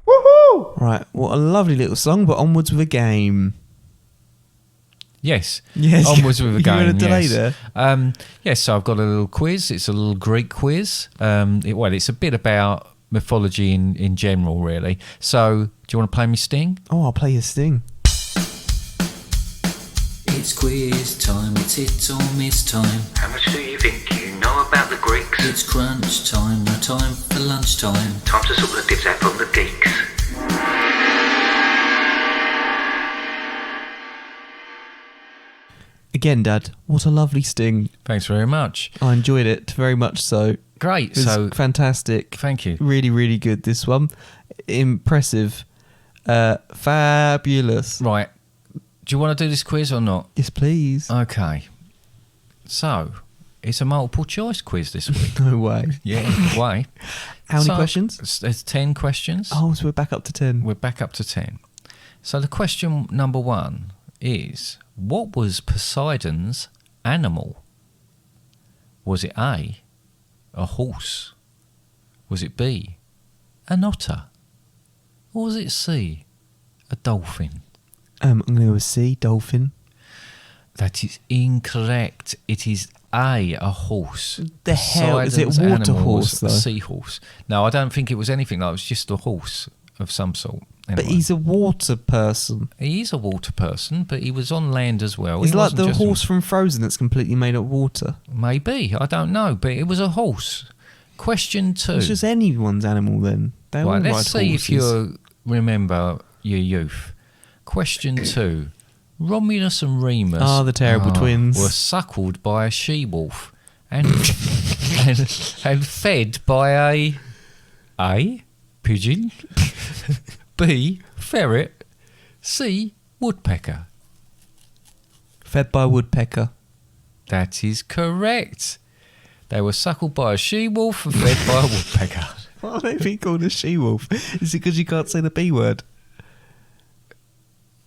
Woohoo! Right, what a lovely little song, but onwards with a game. Yes. Onwards with a game. You're in a delay there. Yes, so I've got a little quiz. It's a little Greek quiz. It's a bit about mythology in general, really. So, do you want to play me Sting? Oh, I'll play your Sting. It's quiz time, it's hit or miss time. How much do you think you know about the Greeks? It's crunch time, no time for lunchtime. Time to sort the dibs out from the geeks. Again, Dad, what a lovely Sting. Thanks very much. I enjoyed it very much so. Great. It was fantastic. Thank you. Really, really good, this one. Impressive. Fabulous. Right. Do you want to do this quiz or not? Yes, please. Okay. So, it's a multiple choice quiz this week. No way. Yeah, way. How many questions? There's 10 questions. Oh, so we're back up to 10. We're back up to 10. So the question number 1 is, what was Poseidon's animal? Was it A, a horse? Was it B, an otter? Or was it C, a dolphin? I'm going to go with C, dolphin. That is incorrect. It is A, a horse. The hell? Is it a water horse, though? A seahorse. No, I don't think it was anything like that. It was just a horse of some sort. Anyway. But he's a water person. He is a water person, but he was on land as well. He's like the horse from Frozen that's completely made of water. Maybe. I don't know. But it was a horse. Question 2. It's just anyone's animal then. They're all let's see horses. if you remember your youth. Question 2. Romulus and Remus the terrible twins. Were suckled by a she-wolf and, and fed by A, pigeon, B, ferret, C, woodpecker. Fed by a woodpecker. That is correct. They were suckled by a she-wolf and fed by a woodpecker. Why are they being called a she-wolf? Is it because you can't say the B word?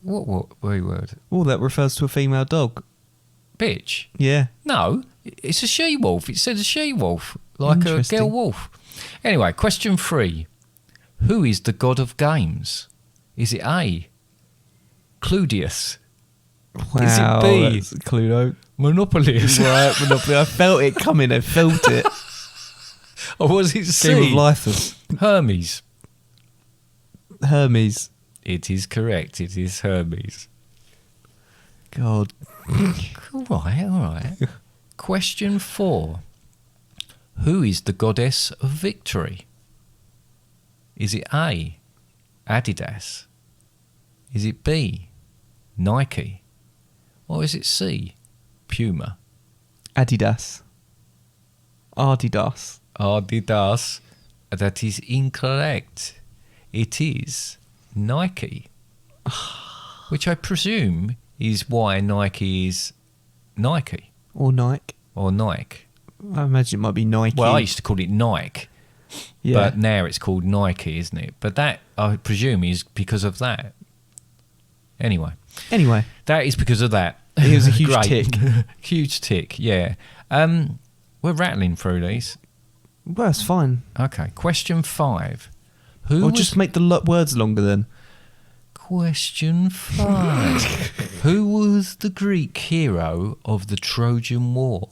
What B word? Well, that refers to a female dog. Bitch? Yeah. No, it's a she-wolf. It said a she-wolf, like a girl wolf. Anyway, question 3. Who is the god of games? Is it A, Cludius? Wow, is it B, that's Cluedo? Monopolius? Right, Monopoly. I felt it coming. I felt it. Or was it C, Game of Lifers? Hermes? Hermes. It is correct. It is Hermes. God. All right. Question 4. Who is the goddess of victory? Is it A, Adidas? Is it B, Nike? Or is it C, Puma? Adidas. Adidas. Adidas. That is incorrect. It is Nike. Which I presume is why Nike is Nike. Or Nike. Or Nike. I imagine it might be Nike. Well, I used to call it Nike. Yeah. But now it's called Nike, isn't it? But that, I presume, is because of that. Anyway. That is because of that. It was a huge tick. Huge tick, yeah. We're rattling through these. Well, that's fine. Okay. Question 5. Just make the words longer then. Question 5. Who was the Greek hero of the Trojan War?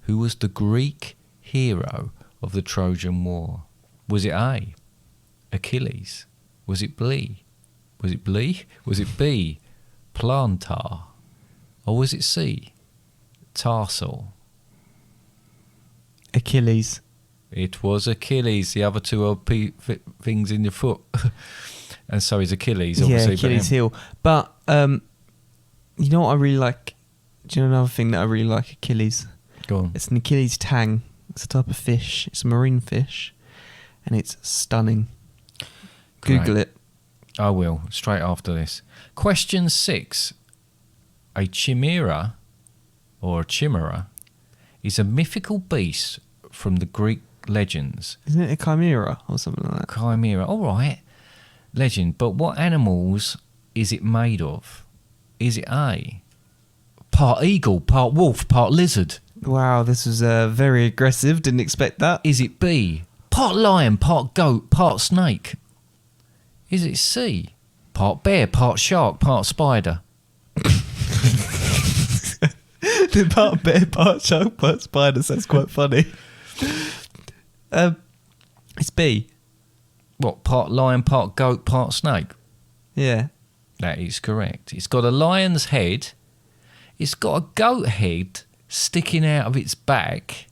Who was the Greek hero of the Trojan War? Was it A, Achilles? Was it B? Was it B, Plantar? Or was it C, Tarsal? Achilles. It was Achilles. The other two are things in your foot. And so is Achilles, obviously. Yeah, Achilles' heel. But, you know what I really like? Do you know another thing that I really like, Achilles? Go on. It's an Achilles tang. It's a type of fish. It's a marine fish. And it's stunning. Google it. I will, straight after this. Question 6. A chimera, or a chimera, is a mythical beast from the Greek legends. Isn't it a chimera or something like that? Chimera, all right. Legend. But what animals is it made of? Is it A, part eagle, part wolf, part lizard? Wow, this was very aggressive. Didn't expect that. Is it B, part lion, part goat, part snake? Is it C, part bear, part shark, part spider? The part bear, part shark, part spider sounds quite funny. It's B. What, part lion, part goat, part snake? Yeah. That is correct. It's got a lion's head. It's got a goat head sticking out of its back.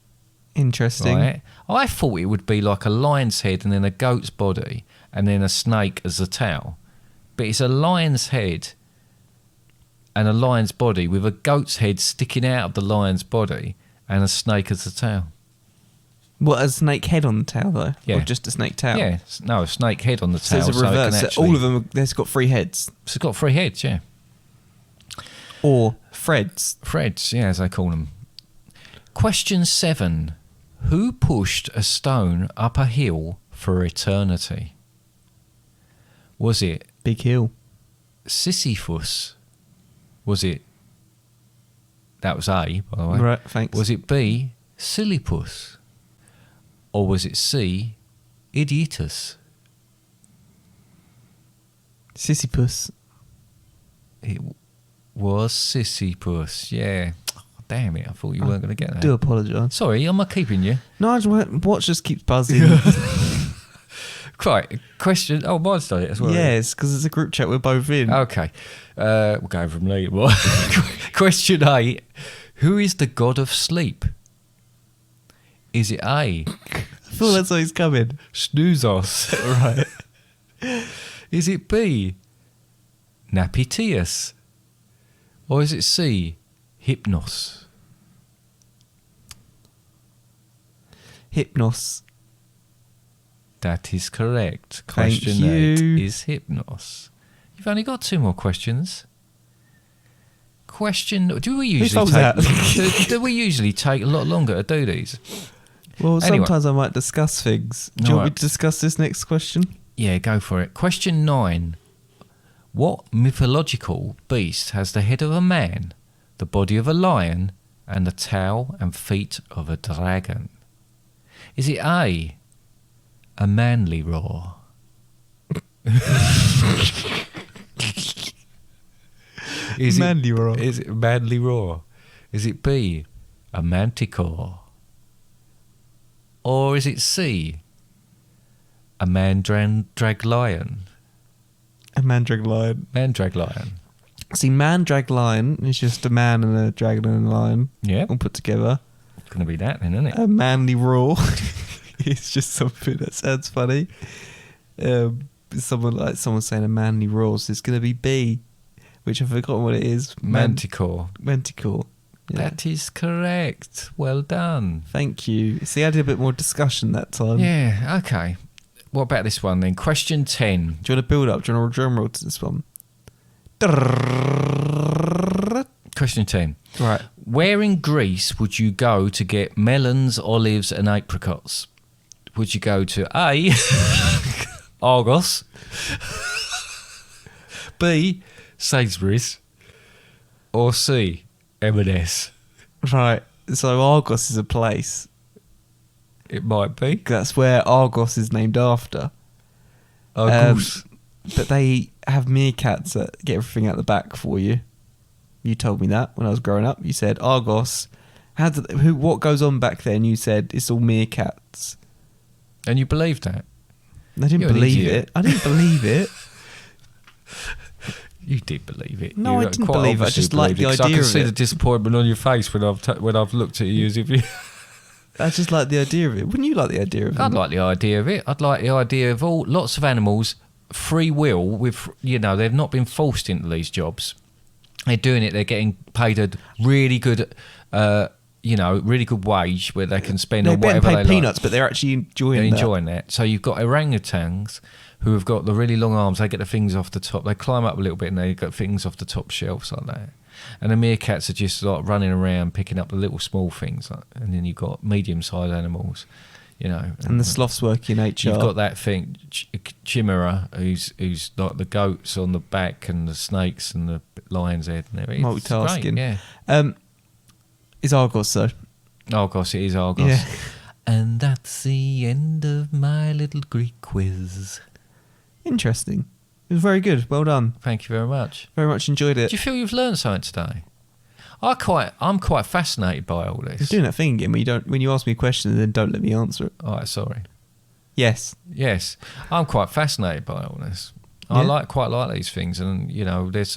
Interesting. Right? I thought it would be like a lion's head and then a goat's body and then a snake as a tail. But it's a lion's head and a lion's body with a goat's head sticking out of the lion's body and a snake as a tail. What, a snake head on the tail, though? Yeah. Or just a snake tail? Yeah. No, a snake head on the tail. So it's a reverse. Actually, all of them, it's got 3 heads. It's got 3 heads, yeah. Or threads. Threads, yeah, as they call them. Question 7. Who pushed a stone up a hill for eternity? Was it Big hill. Sisyphus? Was it... That was A, by the way. Right, thanks. Was it B, Sisyphus? Or was it C, Idiotus? Sisyphus. It was Sisyphus, yeah. Oh, damn it, I thought you weren't going to get that. I do apologise. Sorry, am I keeping you? No, watch just keeps buzzing. Right, question... Oh, mine's done it as well. Yes, because it's a group chat we're both in. Okay, we'll go from late. Question 8. Who is the god of sleep? Is it A? I feel that's why he's coming. Snoozos. Right. Is it B, Napiteus? Or is it C, Hypnos? Hypnos. That is correct. Question 8 is Hypnos. You've only got 2 more questions. Question... Do we usually take a lot longer to do these? Well, Anyway. sometimes I might discuss things. Do you want me to discuss this next question? Yeah, go for it. Question 9. What mythological beast has the head of a man, the body of a lion, and the tail and feet of a dragon? Is it A, a manly roar? Manly roar. Is it a manly roar? Is it B, a manticore? Or is it C, a man drag lion? A man-drag lion. Man-drag lion. See, man-drag lion is just a man and a dragon and a lion. Yeah. All put together. It's going to be that then, isn't it? A manly roar. It's just something that sounds funny. Someone saying a manly roar, so it's going to be B, which I've forgotten what it is. Manticore. Manticore. Yeah. That is correct. Well done. Thank you. See, I did a bit more discussion that time. Yeah, okay. What about this one then? Question 10. Do you want to build up? Do you want to drum roll to this one? Question 10. Right. Where in Greece would you go to get melons, olives and apricots? Would you go to A, Argos, B, Sainsbury's, or C, M&S? Right. So Argos is a place. It might be. That's where Argos is named after. Argos. But they have meerkats that get everything out the back for you. You told me that when I was growing up. You said Argos. What goes on back then? You said it's all meerkats. And you believed that? I didn't believe it. I didn't believe it. You did believe it. No, I didn't believe it. I just like the idea of it. I can see the disappointment on your face when I've looked at you as if you... I just like the idea of it. Wouldn't you like the idea of it? I'd like the idea of it. I'd like the idea of lots of animals, free will, with, they've not been forced into these jobs. They're doing it. They're getting paid a really good, really good wage where they can spend on whatever they like. They're getting paid peanuts, but they're actually enjoying that. So you've got orangutans who have got the really long arms. They get the things off the top. They climb up a little bit and they got things off the top shelves like that. And the meerkats are just like running around picking up the little small things. And then you've got medium-sized animals, And the sloths work in HR. You've got that thing, Chimera, who's like the goats on the back and the snakes and the lion's head and everything. Multitasking. Great, yeah. It's Argos, though. Argos, it is Argos. Yeah. And that's the end of my little Greek quiz. Interesting. It was very good. Well done. Thank you very much. Very much enjoyed it. Do you feel you've learned something today? I'm quite fascinated by all this. You're doing that thing again when you ask me a question and then don't let me answer it. All right, sorry. Yes. I'm quite fascinated by all this. Yeah. I quite like these things, and there's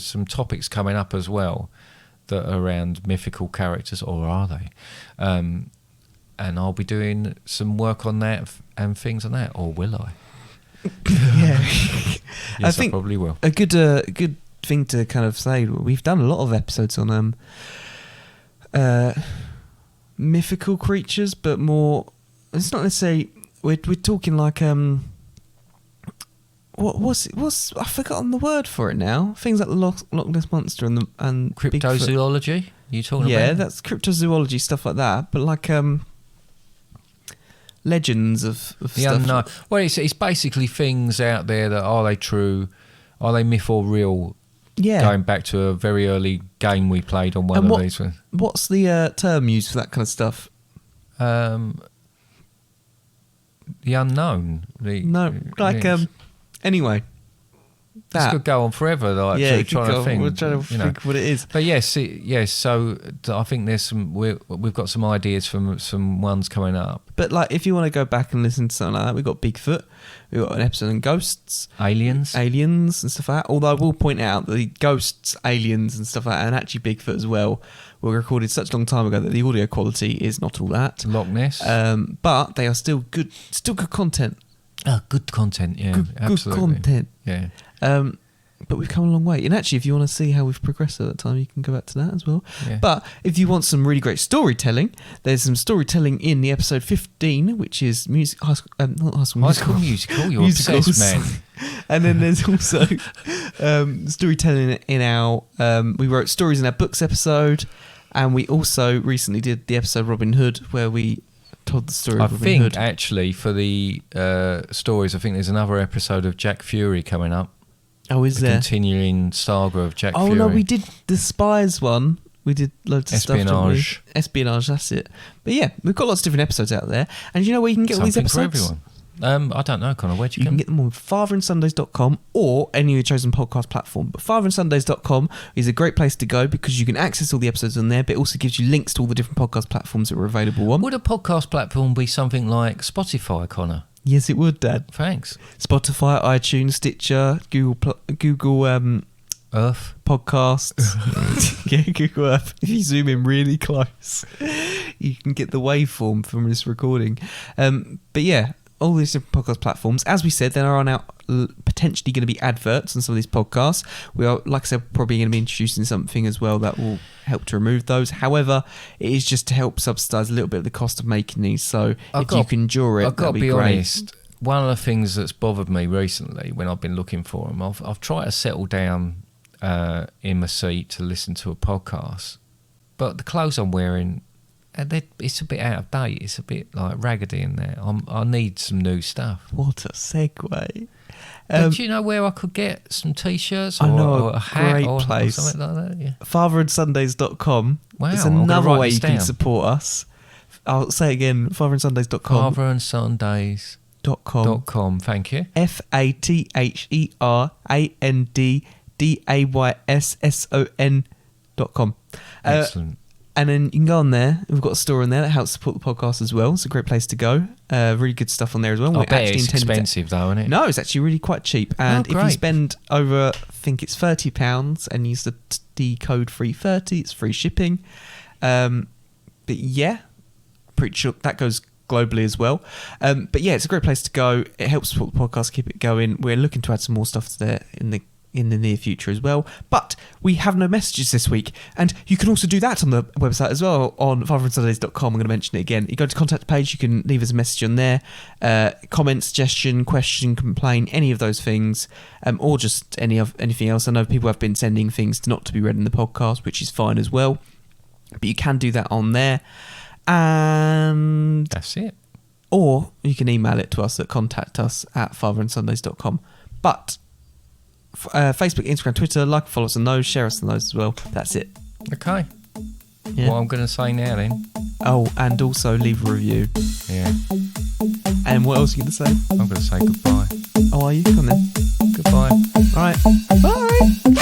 some topics coming up as well that are around mythical characters, or are they? And I'll be doing some work on that and things on that, or will I? Yeah. Yes, I probably will. A good thing to kind of say, we've done a lot of episodes on mythical creatures, but more, it's not necessarily, we're talking like what's I've forgotten the word for it now. Things like the Loch Ness Monster and cryptozoology. Bigfoot. You talking about? Yeah, that's cryptozoology, stuff like that. But like legends of the stuff. Unknown. Well, it's basically things out there that, are they true? Are they myth or real? Yeah. Going back to a very early game we played on one of these. What's the term used for that kind of stuff? The unknown. Anyway. This could go on forever, trying to think. We're trying to think what it is. But yes. So I think there's we've got some ideas from some ones coming up. But like, if you want to go back and listen to something like that, we've got Bigfoot, we've got an episode on ghosts, aliens, and stuff like that. Although I will point out that the ghosts, aliens, and stuff like that, and actually Bigfoot as well, were recorded such a long time ago that the audio quality is not all that. Loch Ness. But they are still good content. Good content, yeah, absolutely. Good content. Yeah. But we've come a long way. And actually, if you want to see how we've progressed at that time, you can go back to that as well. Yeah. But if you want some really great storytelling, there's some storytelling in the episode 15, which is High School Musical. You're obsessed, man. And then there's also storytelling in our... we wrote stories in our books episode. And we also recently did the episode Robin Hood, where we told the story of Robin Hood. Actually, for the stories, I think there's another episode of Jack Fury coming up. Oh, is there? Continuing saga of Jack Fury. Oh, no, we did the spies one. We did loads of Espionage. stuff. Espionage, that's it. But yeah, we've got lots of different episodes out there. And you know where you can get all these episodes? Something for everyone. I don't know, Connor. Where'd you can get them on fatherandsundays.com or any of your chosen podcast platform. But fatherandsundays.com is a great place to go because you can access all the episodes on there, but it also gives you links to all the different podcast platforms that we're available on. Would a podcast platform be something like Spotify, Connor? Yes, it would, Dad. Thanks. Spotify, iTunes, Stitcher, Google Earth podcasts. Yeah, Google Earth. If you zoom in really close, you can get the waveform from this recording. But yeah, all these different podcast platforms. As we said, there are now potentially going to be adverts on some of these podcasts. We are, like I said, probably going to be introducing something as well that will help to remove those. However, it is just to help subsidise a little bit of the cost of making these. So if you can endure it, I've got to be great. honest. One of the things that's bothered me recently when I've been looking for them, I've tried to settle down in my seat to listen to a podcast, but the clothes I'm wearing, it's a bit out of date. It's a bit like raggedy in there. I need some new stuff. What a segue. Do you know where I could get some t-shirts or, I know or a hat great or place. something like that? Yeah. fatherandsundays.com. Wow, It's I'm gonna another write way this you can down. support us. I'll say it again, fatherandsundays.com. fatherandsundays.com. Thank you. fatherandayson.com. Excellent. And then you can go on there. We've got a store on there that helps support the podcast as well. It's a great place to go. Really good stuff on there as well. I bet it's expensive though, isn't it? No, it's actually really quite cheap. And if you great. spend over, I think it's £30 and use the code free30, it's free shipping. But yeah, pretty sure that goes globally as well. But yeah, it's a great place to go. It helps support the podcast, keep it going. We're looking to add some more stuff to there in the near future as well. But we have no messages this week, and you can also do that on the website as well on fatherandsundays.com. I'm going to mention it again. You go to contact page, you can leave us a message on there, comment, suggestion, question, complain, any of those things, or just anything else. I know people have been sending things not to be read in the podcast, which is fine as well, but you can do that on there. And that's it. Or you can email it to us at contact@fatherandsundays.com. But Facebook, Instagram, Twitter, like, follow us on those, share us on those as well. That's it. Okay. Yeah. What I'm going to say now then. Oh, and also leave a review. Yeah. And what else are you going to say? I'm going to say goodbye. Oh, are you? Come on then. Goodbye. All right. Bye.